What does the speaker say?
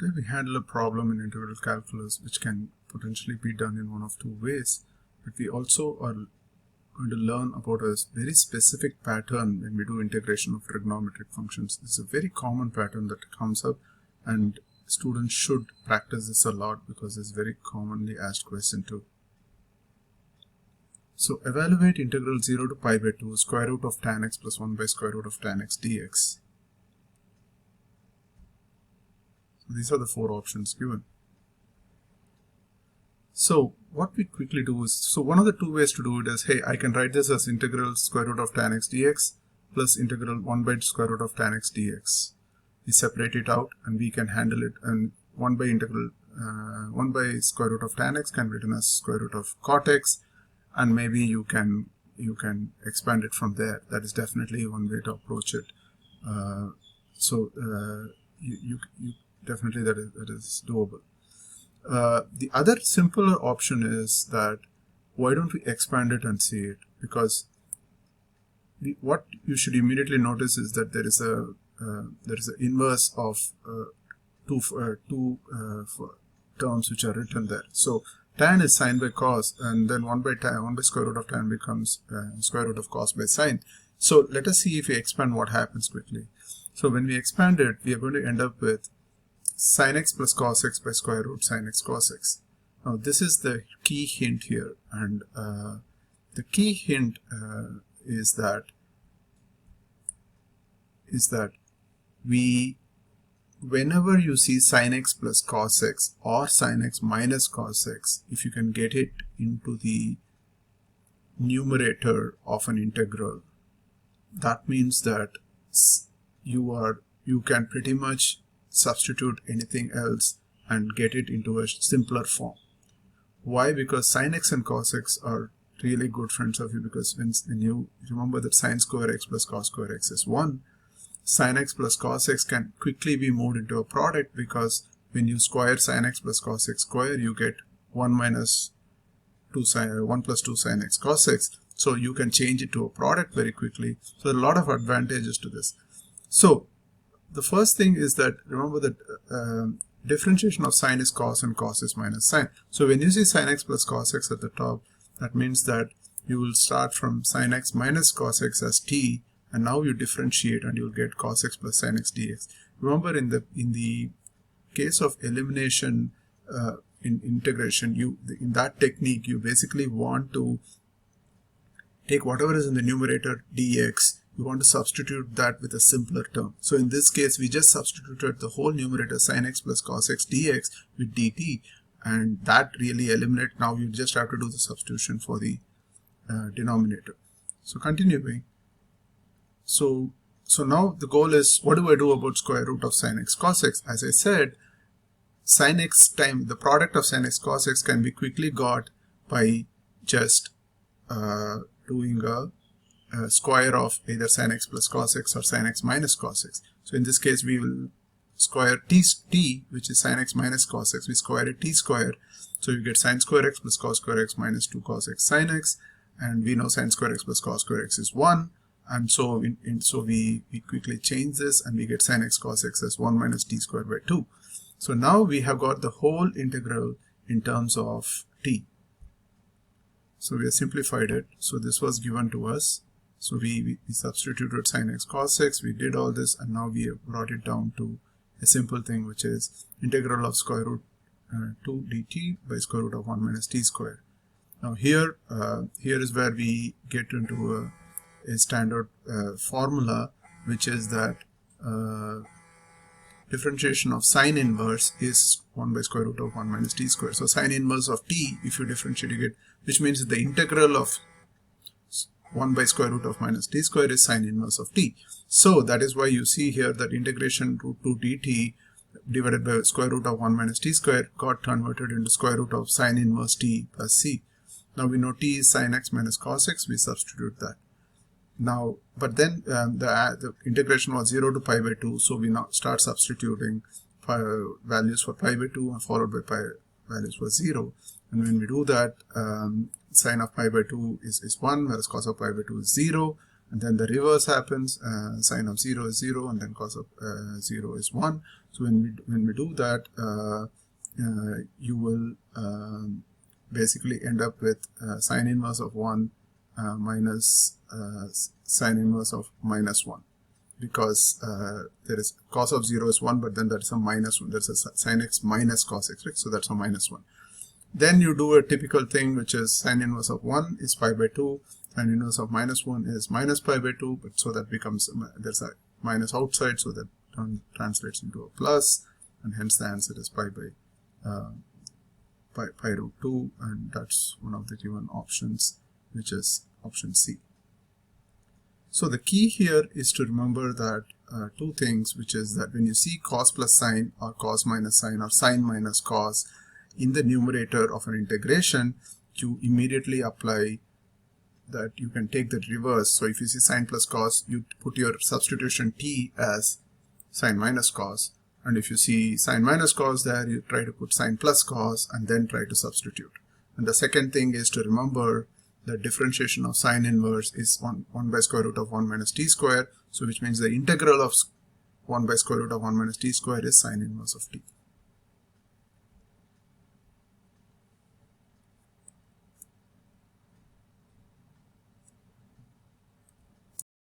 Today we handle a problem in integral calculus which can potentially be done in one of two ways, but we also are going to learn about a very specific pattern when we do integration of trigonometric functions. This is a very common pattern that comes up, and students should practice this a lot because it's a very commonly asked question too. So evaluate integral 0 to pi by 2 square root of tan x plus 1 by square root of tan x dx. These are the four options given. So what we quickly do is, so one of the two ways to do it is, hey, I can write this as integral square root of tan x dx plus integral 1 by square root of tan x dx. We separate it out and we can handle it, and 1 by square root of tan x can be written as square root of cot x, and maybe you can expand it from there. That is definitely one way to approach it. Definitely that is doable. The other simpler option is that why don't we expand it and see it? Because what you should immediately notice is that there is a inverse of two terms which are written there. So tan is sine by cos, and then 1 by square root of tan becomes square root of cos by sine. So let us see if we expand what happens quickly. So when we expand it, we are going to end up with sin x plus cos x by square root sin x cos x. Now this is the key hint here, and the key hint is that whenever you see sin x plus cos x or sin x minus cos x, if you can get it into the numerator of an integral, that means that you can pretty much substitute anything else and get it into a simpler form. Why? Because sin x and cos x are really good friends of you, because when you remember that sin square x plus cos square x is 1, sin x plus cos x can quickly be moved into a product, because when you square sin x plus cos x square, you get 1 plus 2 sin x cos x. So you can change it to a product very quickly. So there are a lot of advantages to this. So the first thing is that remember that differentiation of sine is cos and cos is minus sine. So when you see sin x plus cos x at the top, that means that you will start from sin x minus cos x as t, and now you differentiate and you'll get cos x plus sin x dx. Remember, in the case of elimination in integration, in that technique you basically want to take whatever is in the numerator dx, you want to substitute that with a simpler term. So in this case, we just substituted the whole numerator sin x plus cos x dx with dt, and that really eliminates. Now you just have to do the substitution for the denominator. So continuing. So now the goal is, what do I do about square root of sin x cos x? As I said, sin x time, the product of sin x cos x can be quickly got by just doing a square of either sin x plus cos x or sin x minus cos x. So in this case, we will square t, which is sin x minus cos x. We square it t square. So you get sin square x plus cos square x minus 2 cos x sin x. And we know sin square x plus cos square x is 1. And so we quickly change this, and we get sin x cos x as 1 minus t squared by 2. So now we have got the whole integral in terms of t. So we have simplified it. So this was given to us. So we substituted sin x cos x, we did all this, and now we have brought it down to a simple thing, which is integral of square root 2 dt by square root of 1 minus t squared. Now here is where we get into a standard formula, which is that differentiation of sine inverse is 1 by square root of 1 minus t squared. So sine inverse of t, if you differentiate, you get, which means that the integral of 1 by square root of minus t square is sine inverse of t. So that is why you see here that integration root 2 dt divided by square root of 1 minus t square got converted into square root of sine inverse t plus c. Now we know t is sin x minus cos x, we substitute that. Now, but then the integration was 0 to pi by 2, so we now start substituting values for pi by 2 and followed by pi values for 0. And when we do that, sine of pi by 2 is 1, whereas cos of pi by 2 is 0. And then the reverse happens, sine of 0 is 0, and then cos of 0 is 1. So when we do that, you will basically end up with sine inverse of 1 minus sine inverse of minus 1, because there is cos of 0 is 1, but then that's a minus 1. There's a sin x minus cos x, right? So that's a minus 1. Then you do a typical thing, which is sine inverse of 1 is pi by 2, sine inverse of minus 1 is minus pi by 2, but so that becomes, there's a minus outside, so that translates into a plus, and hence the answer is pi root 2, and that's one of the given options, which is option C. So the key here is to remember that two things, which is that when you see cos plus sine or cos minus sine or sine minus cos in the numerator of an integration, you immediately apply that. You can take the reverse. So if you see sine plus cos, you put your substitution t as sine minus cos, and if you see sine minus cos there, you try to put sine plus cos and then try to substitute. And the second thing is to remember the differentiation of sine inverse is 1 by square root of 1 minus t square, so which means the integral of 1 by square root of 1 minus t square is sine inverse of t.